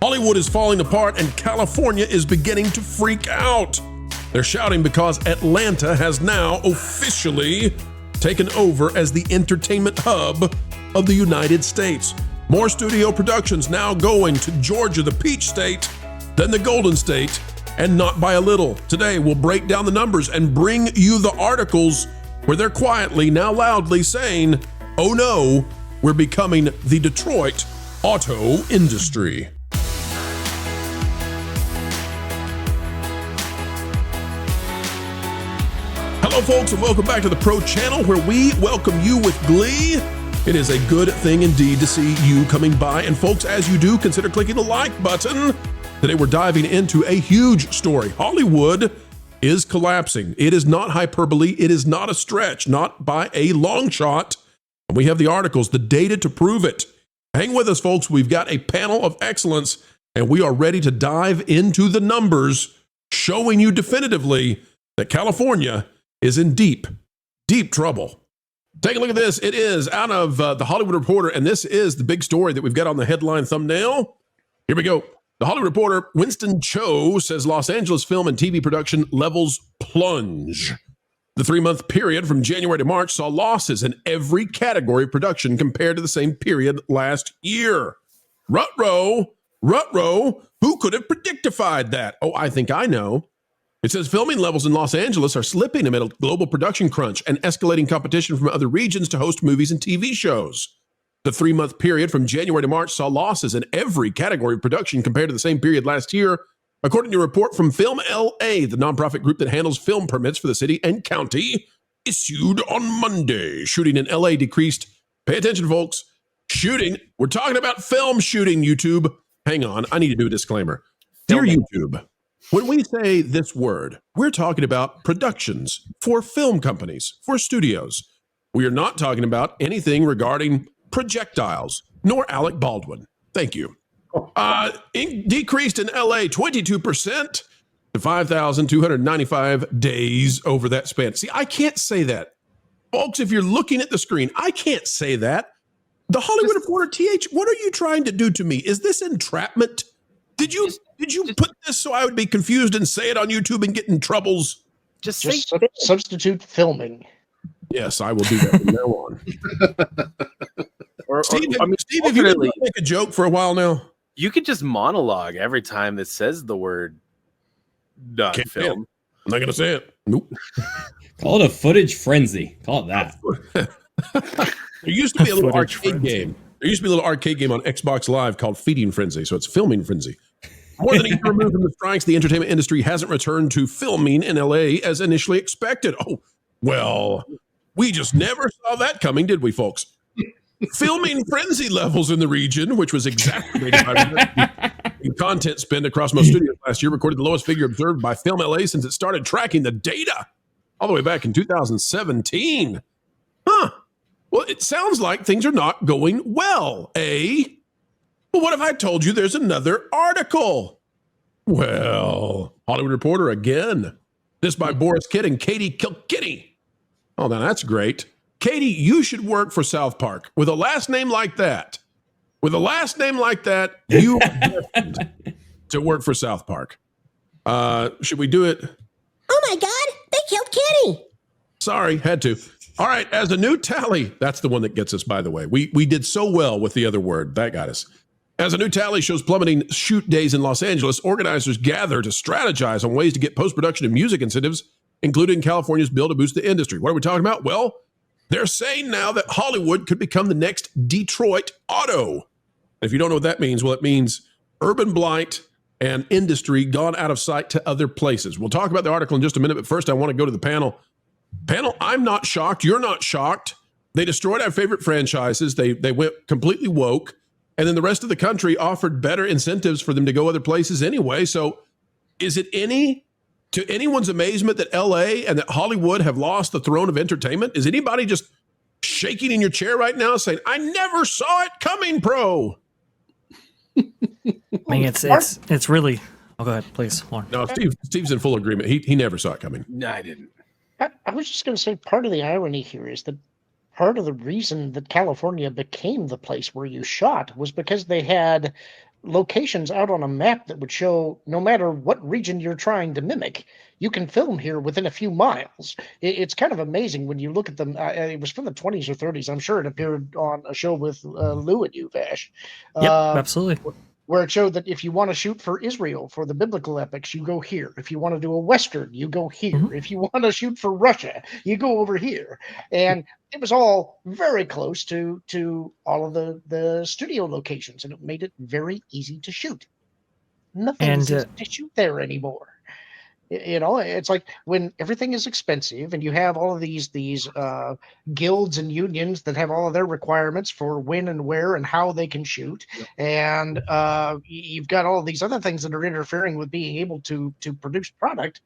Hollywood is falling apart and California is beginning to freak out. They're shouting because Atlanta has now officially taken over as the entertainment hub of the United States. More studio productions now going to Georgia, the Peach State, than the Golden State, and not by a little. Today, we'll break down the numbers and bring you the articles where they're quietly, now loudly saying, oh no, we're becoming the Detroit auto industry. Hello, folks, and welcome back to the Pro Channel, where we welcome you with glee. It is a good thing indeed to see you coming by. And folks, as you do, consider clicking the like button. Today, we're diving into a huge story. Hollywood is collapsing. It is not hyperbole. It is not a stretch, not by a long shot. We have the articles, the data to prove it. Hang with us, folks. We've got a panel of excellence, and we are ready to dive into the numbers, showing you definitively that California is in deep, deep trouble. Take a look at this. It is out of the Hollywood Reporter, and this is the big story that we've got on the headline thumbnail. Here we go. The Hollywood Reporter, Winston Cho, says Los Angeles film and TV production levels plunge. The 3-month period from January to March saw losses in every category of production compared to the same period last year. Ruh-roh, who could have predictified that? Oh, I think I know. It says filming levels in Los Angeles are slipping amid a global production crunch and escalating competition from other regions to host movies and TV shows. The 3-month period from January to March saw losses in every category of production compared to the same period last year, according to a report from Film LA, the nonprofit group that handles film permits for the city and county, issued on Monday. Shooting in LA decreased. Pay attention, folks. Shooting. We're talking about film shooting, YouTube. Hang on. I need to do a disclaimer. Dear YouTube, when we say this word, we're talking about productions for film companies, for studios. We are not talking about anything regarding projectiles, nor Alec Baldwin. Thank you. Decreased in LA 22% to 5,295 days over that span. See, I can't say that. Folks, if you're looking at the screen, I can't say that. The Hollywood Reporter, TH, what are you trying to do to me? Is this entrapment? Did you put this so I would be confused and say it on YouTube and get in troubles? Just substitute filming. Yes, I will do that from now on. Steve, have you been to make a joke for a while now? You could just monologue every time that says the word not film. I'm not going to say it. Nope. Call it a footage frenzy. Call it that. There used to be a little arcade game. There used to be a little arcade game on Xbox Live called Feeding Frenzy, so it's Filming Frenzy. More than a year removed from the strikes, the entertainment industry hasn't returned to filming in LA as initially expected. Oh, well, we just never saw that coming, did we, folks? Filming frenzy levels in the region, which was exacerbated by content spend across most studios last year, recorded the lowest figure observed by Film LA since it started tracking the data all the way back in 2017. Huh. Well, it sounds like things are not going well, eh? Well, what if I told you there's another article? Well, Hollywood Reporter again. This by Boris Kidd and Katie Kilkenny. Oh, now that's great. Katie, you should work for South Park. With a last name like that, you are destined to work for South Park. Should we do it? Oh my God, they killed Kenny. Sorry, had to. All right, as a new tally, that's the one that gets us, by the way. We did so well with the other word. That got us. As a new tally shows plummeting shoot days in Los Angeles, organizers gather to strategize on ways to get post-production and music incentives, including California's bill to boost the industry. What are we talking about? Well, they're saying now that Hollywood could become the next Detroit auto. If you don't know what that means, well, it means urban blight and industry gone out of sight to other places. We'll talk about the article in just a minute, but first I want to go to the panel. Panel, I'm not shocked. You're not shocked. They destroyed our favorite franchises. They went completely woke. And then the rest of the country offered better incentives for them to go other places anyway. So is it to anyone's amazement that LA and that Hollywood have lost the throne of entertainment? Is anybody just shaking in your chair right now saying, I never saw it coming, Pro? I mean, it's really... Oh, go ahead, please. Lauren. No, Steve's in full agreement. He never saw it coming. No, I didn't. I was just going to say part of the irony here is that part of the reason that California became the place where you shot was because they had locations out on a map that would show no matter what region you're trying to mimic, you can film here within a few miles. It's kind of amazing when you look at them. It was from the 20s or 30s. I'm sure it appeared on a show with Lou and you, Vash. Yep, absolutely. Where it showed that if you want to shoot for Israel, for the biblical epics, you go here. If you want to do a Western, you go here. Mhm. If you want to shoot for Russia, you go over here. And it was all very close to all of the studio locations, and it made it very easy to shoot. Nothing is easy to shoot there anymore. You know, it's like when everything is expensive and you have all of these guilds and unions that have all of their requirements for when and where and how they can shoot, and you've got all of these other things that are interfering with being able to produce product.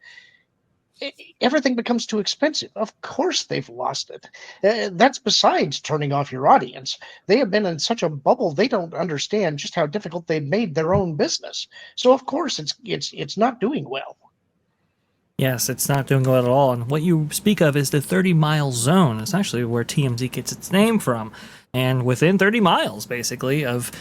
Everything becomes too expensive. Of course, they've lost it. That's besides turning off your audience. They have been in such a bubble; they don't understand just how difficult they've made their own business. So, of course, it's not doing well. Yes, it's not doing well at all. And what you speak of is the 30-mile zone. It's actually where TMZ gets its name from. And within 30 miles, basically, of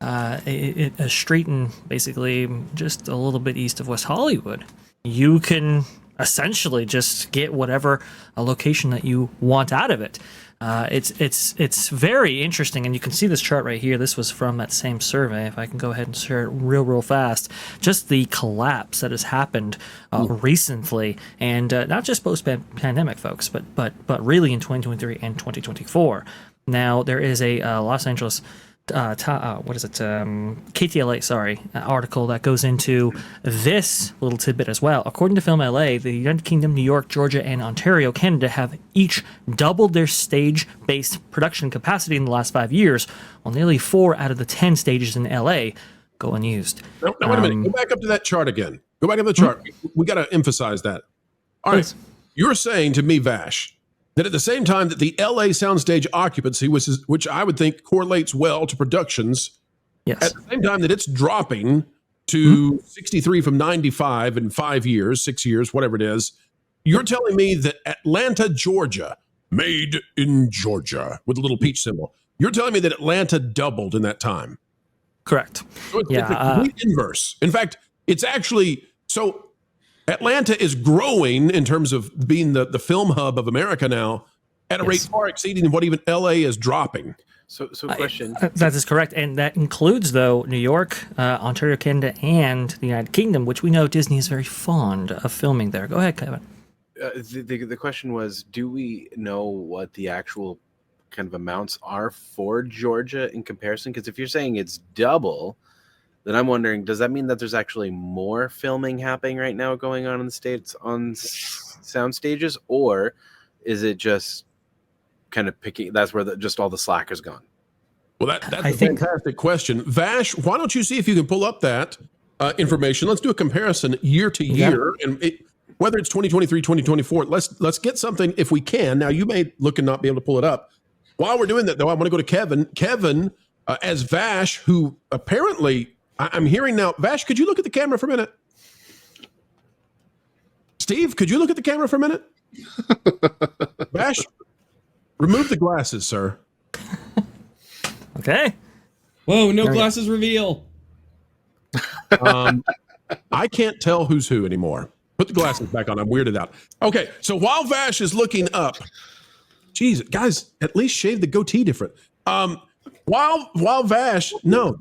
a street in basically just a little bit east of West Hollywood, you can essentially just get whatever a location that you want out of it. It's very interesting, and you can see this chart right here. This was from that same survey. If I can go ahead and share it real fast, just the collapse that has happened recently, and not just post-pandemic, folks, but really in 2023 and 2024. Now there is a Los Angeles. KTLA, article that goes into this little tidbit as well. According to Film LA, the United Kingdom, New York, Georgia, and Ontario, Canada have each doubled their stage-based production capacity in the last 5 years, while nearly 4 out of the 10 stages in LA go unused. No, wait a minute. Go back up to that chart again. Go back up to the chart. We got to emphasize that. All right. You're saying to me, Vash, that at the same time that the LA soundstage occupancy, which I would think correlates well to productions, at the same time that it's dropping to 63 from 95 in 5 years, 6 years, whatever it is, you're telling me that Atlanta, Georgia, made in Georgia with a little peach symbol, you're telling me that Atlanta doubled in that time? Correct. So it's the complete inverse. In fact, it's actually so. Atlanta is growing in terms of being the film hub of America now at a rate far exceeding what even LA is dropping. So question. That is correct. And that includes, though, New York, Ontario, Canada, and the United Kingdom, which we know Disney is very fond of filming there. Go ahead, Kevin. The question was, do we know what the actual kind of amounts are for Georgia in comparison? Because if you're saying it's double, then I'm wondering, does that mean that there's actually more filming happening right now going on in the States on sound stages, or is it just kind of picking, that's where just all the slack is gone? Well, that's a fantastic question. Vash, why don't you see if you can pull up that information? Let's do a comparison year to year, and whether it's 2023, 2024, let's get something if we can. Now, you may look and not be able to pull it up. While we're doing that, though, I want to go to Kevin. Kevin, as Vash, who apparently... I'm hearing now. Vash, could you look at the camera for a minute? Steve, could you look at the camera for a minute? Vash, remove the glasses, sir. Okay. Whoa, no glasses reveal. I can't tell who's who anymore. Put the glasses back on. I'm weirded out. Okay, so while Vash is looking up, geez, guys, at least shave the goatee different. While Vash, no.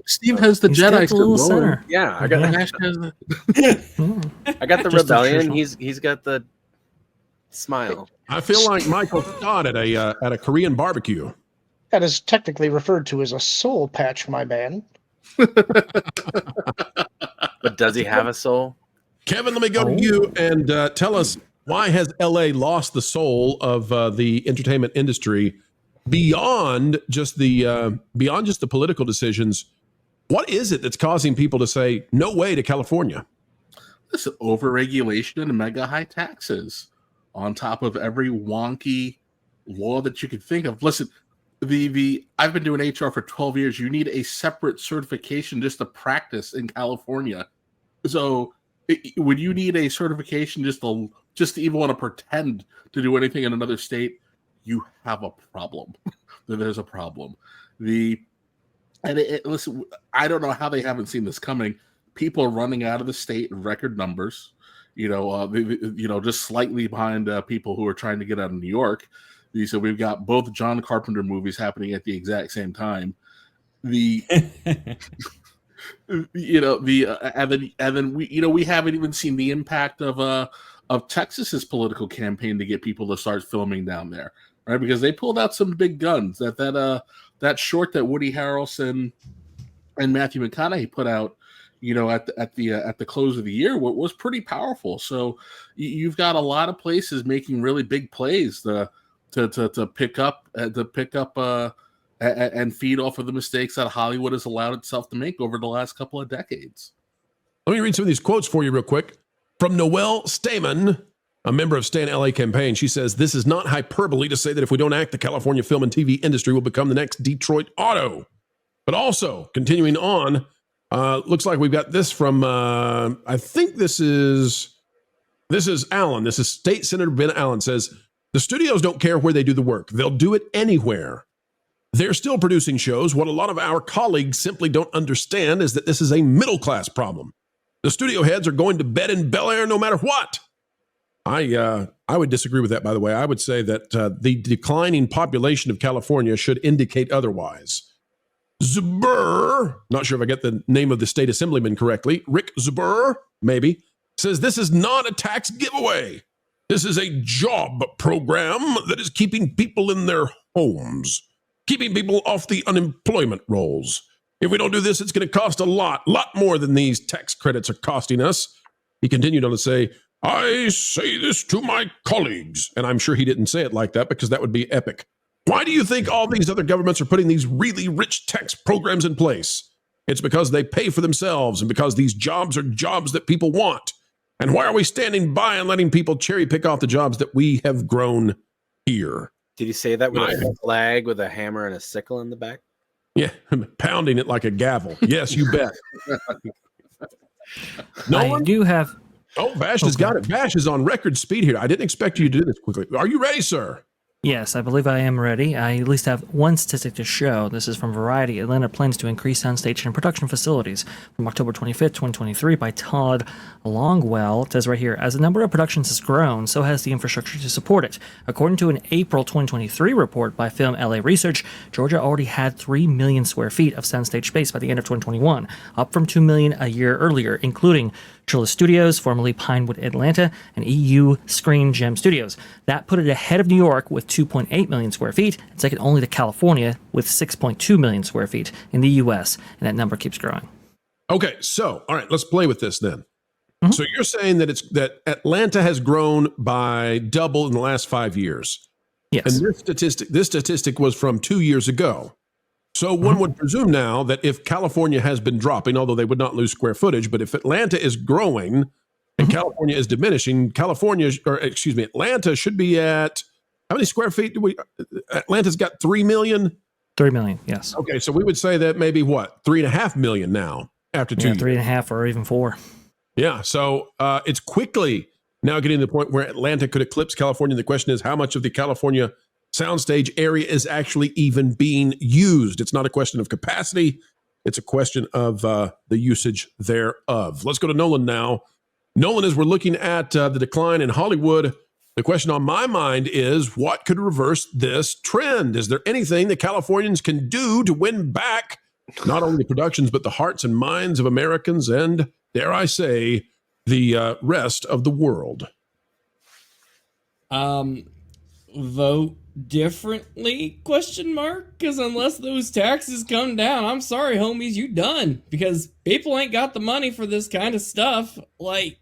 Steve has the Jedi center. Yeah, I got Vash has the. I got the rebellion. He's got the smile. I feel like Michael Scott at a Korean barbecue. That is technically referred to as a soul patch, my man. But does he have a soul? Kevin, let me go to you and tell us, why has LA lost the soul of the entertainment industry? Beyond just the political decisions, what is it that's causing people to say no way to California? Listen, overregulation and mega high taxes on top of every wonky law that you could think of. Listen, I've been doing HR for 12 years. You need a separate certification just to practice in California. So when you need a certification just to even want to pretend to do anything in another state, you have a problem. There's a problem. And listen, I don't know how they haven't seen this coming. People are running out of the state in record numbers. Just slightly behind people who are trying to get out of New York. So we've got both John Carpenter movies happening at the exact same time. We haven't even seen the impact of Texas's political campaign to get people to start filming down there, right? Because they pulled out some big guns. That short that Woody Harrelson and Matthew McConaughey put out, at the close of the year, was pretty powerful. So you've got a lot of places making really big plays to pick up and feed off of the mistakes that Hollywood has allowed itself to make over the last couple of decades. Let me read some of these quotes for you real quick. From Noelle Stamen, a member of Stay in LA campaign, she says, "This is not hyperbole to say that if we don't act, the California film and TV industry will become the next Detroit Auto." But also, continuing on, looks like we've got this from, I think this is Allen. This is State Senator Ben Allen says, "The studios don't care where they do the work. They'll do it anywhere. They're still producing shows. What a lot of our colleagues simply don't understand is that this is a middle-class problem. The studio heads are going to bed in Bel Air no matter what." I would disagree with that, by the way. I would say that the declining population of California should indicate otherwise. Zilver, not sure if I get the name of the state assemblyman correctly, Rick Zilver, maybe, says this is not a tax giveaway. This is a job program that is keeping people in their homes, keeping people off the unemployment rolls. If we don't do this, it's going to cost a lot more than these tax credits are costing us. He continued on to say, "I say this to my colleagues." And I'm sure he didn't say it like that because that would be epic. "Why do you think all these other governments are putting these really rich tax programs in place? It's because they pay for themselves and because these jobs are jobs that people want. And why are we standing by and letting people cherry pick off the jobs that we have grown here?" Did he say that with a flag with a hammer and a sickle in the back? Yeah, pounding it like a gavel. Yes, you bet. I do have... Oh, Vash has got it. Vash is on record speed here. I didn't expect you to do this quickly. Are you ready, sir? Yes, I believe I am ready. I at least have one statistic to show. This is from Variety. Atlanta plans to increase soundstage and production facilities from October 25th, 2023 by Todd Longwell. It says right here, as the number of productions has grown, so has the infrastructure to support it. According to an April 2023 report by Film LA Research, Georgia already had 3 million square feet of soundstage space by the end of 2021, up from 2 million a year earlier, including Prelude Studios, formerly Pinewood Atlanta, and EU Screen Gem Studios. That put it ahead of New York with 2.8 million square feet, and second only to California with 6.2 million square feet in the U.S., and that number keeps growing. Okay, so, all right, let's play with this then. So you're saying that Atlanta has grown by double in the last 5 years. Yes. And this statistic was from 2 years ago. So one would presume now that if California has been dropping, although they would not lose square footage, but if Atlanta is growing and California is diminishing, Atlanta should be at, how many square feet do we, Atlanta's got 3 million? 3 million, yes. Okay, so we would say that maybe what, 3.5 million now after 2 years? 3.5 or even 4. Yeah, so it's quickly now getting to the point where Atlanta could eclipse California. The question is how much of the California soundstage area is actually even being used. It's not a question of capacity. It's a question of the usage thereof. Let's go to Nolan now. Nolan, as we're looking at the decline in Hollywood, the question on my mind is what could reverse this trend? Is there anything that Californians can do to win back not only productions, but the hearts and minds of Americans and, dare I say, the rest of the world? Vote differently, question mark? Because unless those taxes come down, I'm sorry, homies, you done. Because people ain't got the money for this kind of stuff. Like,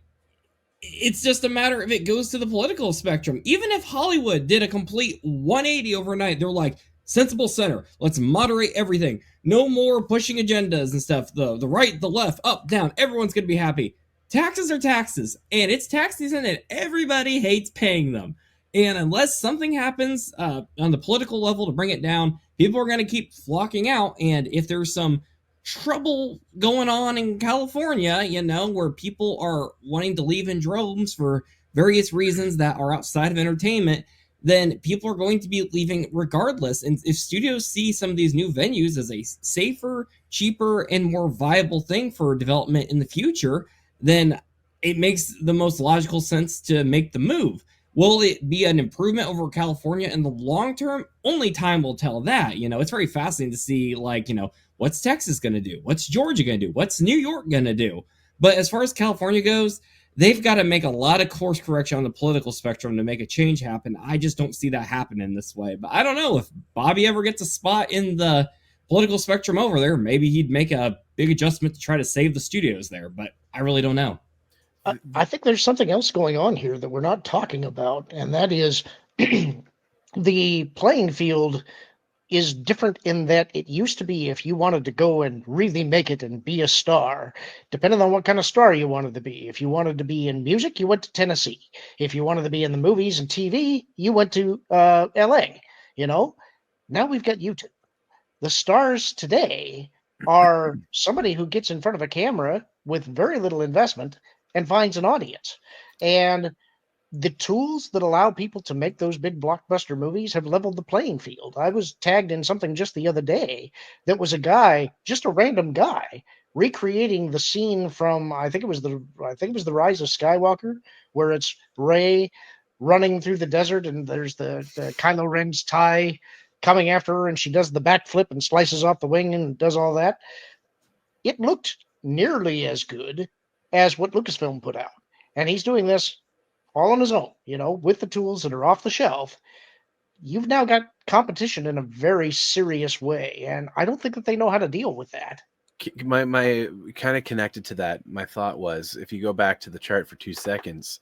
it's just a matter of it goes to the political spectrum. Even if Hollywood did a complete 180 overnight, they're like, sensible center, let's moderate everything. No more pushing agendas and stuff. The right, the left, up, down, everyone's going to be happy. Taxes are taxes, and it's tax season, and everybody hates paying them. And unless something happens on the political level to bring it down, people are going to keep flocking out. And if there's some trouble going on in California, where people are wanting to leave in droves for various reasons that are outside of entertainment, then people are going to be leaving regardless. And if studios see some of these new venues as a safer, cheaper, and more viable thing for development in the future, then it makes the most logical sense to make the move. Will it be an improvement over California in the long term? Only time will tell that. It's very fascinating to see, what's Texas going to do? What's Georgia going to do? What's New York going to do? But as far as California goes, they've got to make a lot of course correction on the political spectrum to make a change happen. I just don't see that happening this way. But I don't know if Bobby ever gets a spot in the political spectrum over there. Maybe he'd make a big adjustment to try to save the studios there. But I really don't know. I think there's something else going on here that we're not talking about, and that is the playing field is different in that it used to be if you wanted to go and really make it and be a star, depending on what kind of star you wanted to be. If you wanted to be in music, you went to Tennessee. If you wanted to be in the movies and TV, you went to LA. Now we've got YouTube. The stars today are somebody who gets in front of a camera with very little investment and finds an audience. And the tools that allow people to make those big blockbuster movies have leveled the playing field. I was tagged in something just the other day that was a guy, just a random guy, recreating the scene from I think it was the Rise of Skywalker, where it's Rey running through the desert and there's the Kylo Ren's tie coming after her and she does the backflip and slices off the wing and does all that. It looked nearly as good as what Lucasfilm put out. And he's doing this all on his own, with the tools that are off the shelf. You've now got competition in a very serious way. And I don't think that they know how to deal with that. My kind of connected to that. My thought was, if you go back to the chart for 2 seconds,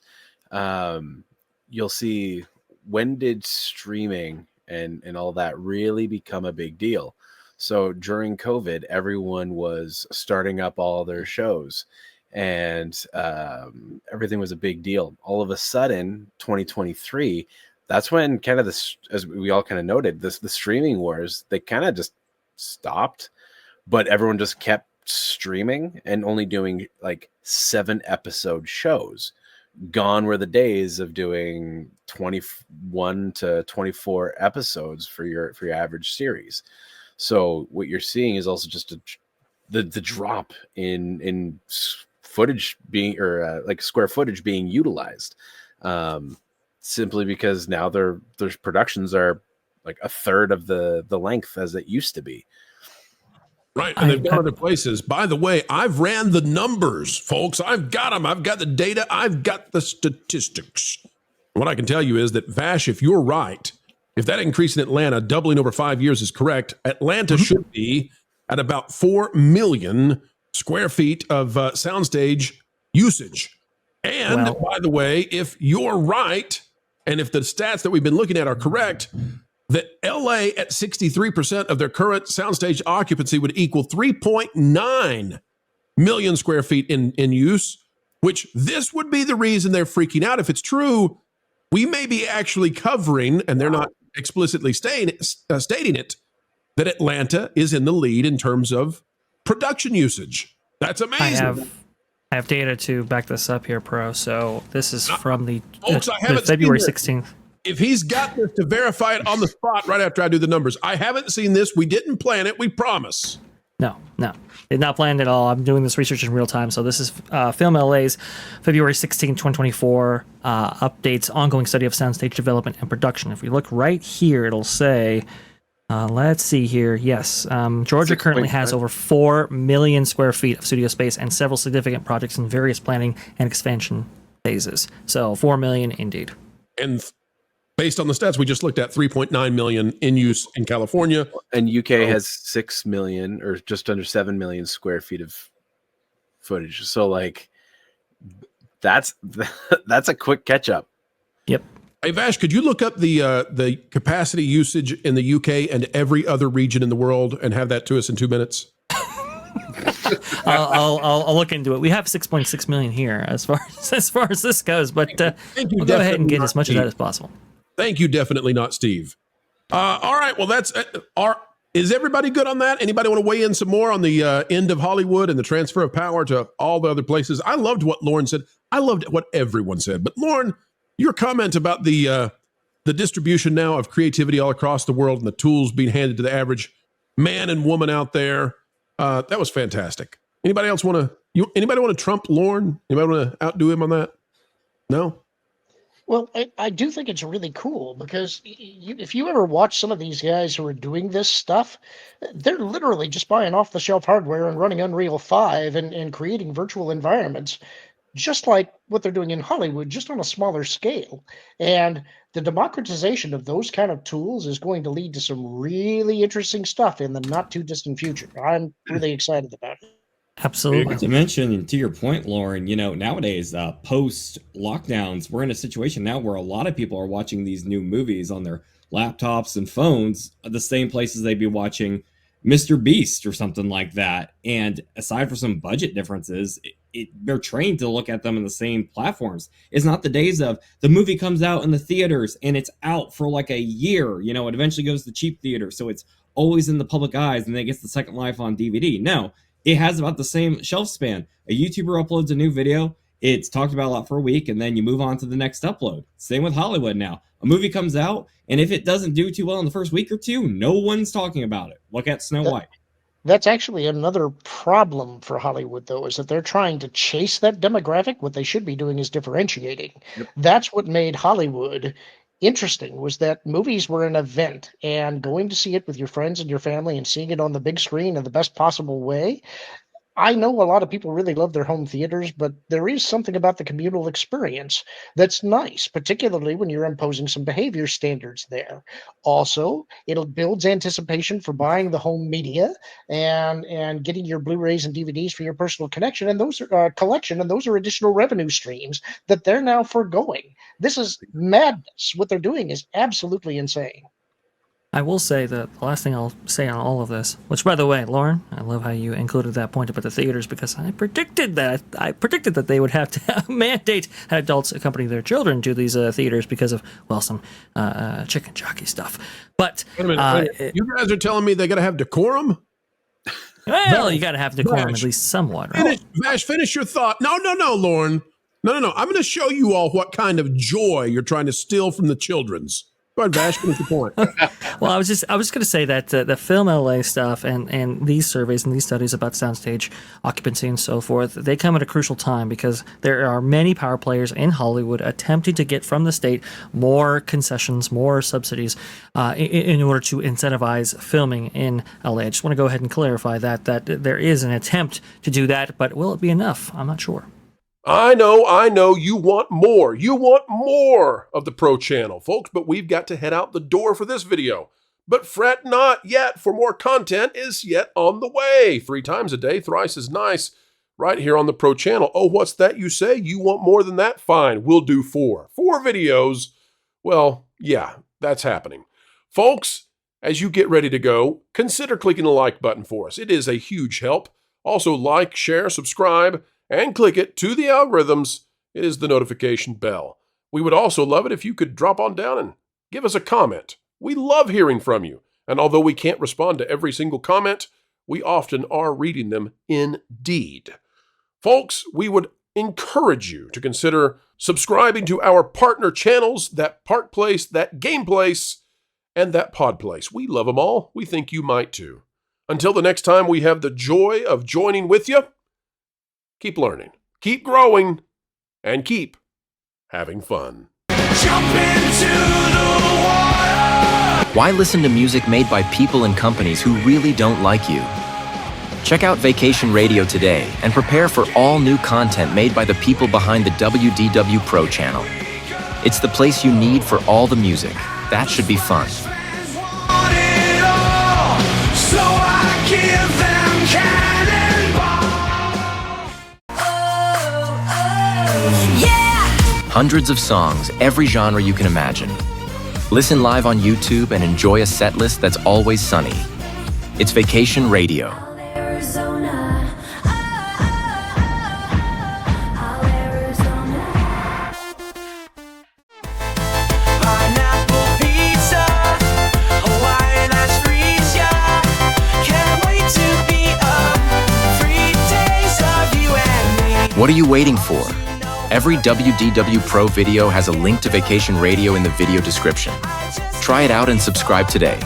you'll see, when did streaming and all that really become a big deal? So during COVID, everyone was starting up all their shows. And everything was a big deal. All of a sudden, 2023, that's when kind of this, as we all kind of noted, the streaming wars, they kind of just stopped, but everyone just kept streaming and only doing like 7-episode shows. Gone were the days of doing 21 to 24 episodes for your average series. So what you're seeing is also just the drop in footage being, or like square footage being utilized, simply because now their productions are like a third of the length as it used to be. Right, and they've gone other places. By the way, I've ran the numbers, folks. I've got them. I've got the data. I've got the statistics. What I can tell you is that, Vash, if you're right, if that increase in Atlanta doubling over 5 years is correct, Atlanta should be at about 4 million square feet of soundstage usage. And by the way, if you're right, and if the stats that we've been looking at are correct, that LA at 63% of their current soundstage occupancy would equal 3.9 million square feet in use, which this would be the reason they're freaking out. If it's true, we may be actually covering, and they're not explicitly stating it, that Atlanta is in the lead in terms of production usage. That's amazing. I have data to back this up here, Pro. So this is from the haven't February 16th. If he's got this, to verify it on the spot right after I do the numbers. I haven't seen this. We didn't plan it. We promise. No. Did not plan at all. I'm doing this research in real time. So this is Film LA's February 16, 2024 updates, ongoing study of soundstage development and production. If we look right here, it'll say, let's see here. Yes, Georgia currently has over 4 million square feet of studio space and several significant projects in various planning and expansion phases. So 4 million indeed. And based on the stats we just looked at, 3.9 million in use in California. And UK has 6 million, or just under 7 million square feet of footage. So like, that's a quick catch up. Yep. Hey Vash, could you look up the capacity usage in the UK and every other region in the world and have that to us in 2 minutes? I'll look into it. We have 6.6 million here as far as this goes, but we'll go ahead and get as much of that as possible. Thank you, definitely not Steve. All right, well that's is everybody good on that? Anybody want to weigh in some more on the end of Hollywood and the transfer of power to all the other places? I loved what Lauren said. I loved what everyone said, but Lauren, your comment about the the distribution now of creativity all across the world and the tools being handed to the average man and woman out there. That was fantastic. Anybody else want to trump Lorne? Anybody want to outdo him on that? No? Well, I do think it's really cool because if you ever watch some of these guys who are doing this stuff, they're literally just buying off-the-shelf hardware and running Unreal 5 and creating virtual environments, just like what they're doing in Hollywood, just on a smaller scale. And the democratization of those kind of tools is going to lead to some really interesting stuff in the not-too-distant future. I'm really excited about it. Absolutely. Not to mention, to your point, Lauren, nowadays, post lockdowns, we're in a situation now where a lot of people are watching these new movies on their laptops and phones, the same places they'd be watching Mr. Beast or something like that. And aside from some budget differences, they're trained to look at them in the same platforms. It's not the days of the movie comes out in the theaters and it's out for like a year. It eventually goes to cheap theater, so it's always in the public eyes and then it gets the second life on DVD. No. It has about the same shelf span. A YouTuber uploads a new video, it's talked about a lot for a week, and then you move on to the next upload. Same with Hollywood now. A movie comes out, and if it doesn't do too well in the first week or two, no one's talking about it. Look at Snow White. That's actually another problem for Hollywood, though, is that they're trying to chase that demographic. What they should be doing is differentiating. Yep. That's what made Hollywood interesting, was that movies were an event, and going to see it with your friends and your family and seeing it on the big screen in the best possible way. I know a lot of people really love their home theaters, but there is something about the communal experience that's nice, particularly when you're imposing some behavior standards there. Also, it builds anticipation for buying the home media and getting your Blu-rays and DVDs for your personal collection, and those are collection, and those are additional revenue streams that they're now foregoing. This is madness. What they're doing is absolutely insane. I will say that the last thing I'll say on all of this, which, by the way, Lauren, I love how you included that point about the theaters, because I predicted that they would have to mandate adults accompany their children to these theaters because of, well, some chicken jockey stuff. But wait a minute. You guys are telling me they got to have decorum? Well, you got to have decorum at least somewhat, right? Vash, finish your thought. No, Lauren. No. I'm going to show you all what kind of joy you're trying to steal from the children's. Go ahead, Vash, finish the point. Well, I was going to say that the Film LA stuff and these surveys and these studies about soundstage occupancy and so forth, they come at a crucial time because there are many power players in Hollywood attempting to get from the state more concessions, more subsidies in order to incentivize filming in LA. I just want to go ahead and clarify that there is an attempt to do that, but will it be enough? I'm not sure. I know you want more. You want more of the Pro Channel, folks, but we've got to head out the door for this video. But fret not yet, for more content is yet on the way. 3 times a day, thrice as nice, right here on the Pro Channel. Oh, what's that you say? You want more than that? Fine, we'll do 4. 4 videos. Well, yeah, that's happening. Folks, as you get ready to go, consider clicking the like button for us. It is a huge help. Also, like, share, subscribe, and click it to the algorithms. It is the notification bell. We would also love it if you could drop on down and give us a comment. We love hearing from you. And although we can't respond to every single comment, we often are reading them indeed. Folks, we would encourage you to consider subscribing to our partner channels, that Park Place, that Game Place, and that Pod Place. We love them all. We think you might too. Until the next time we have the joy of joining with you, keep learning, keep growing, and keep having fun. Jump into the water! Why listen to music made by people and companies who really don't like you? Check out Vacation Radio today and prepare for all new content made by the people behind the WDW Pro Channel. It's the place you need for all the music. That should be fun. So I give them Hundreds of songs, every genre you can imagine. Listen live on YouTube and enjoy a set list that's always sunny. It's Vacation Radio. What are you waiting for? Every WDW Pro video has a link to Vacation Radio in the video description. Try it out and subscribe today.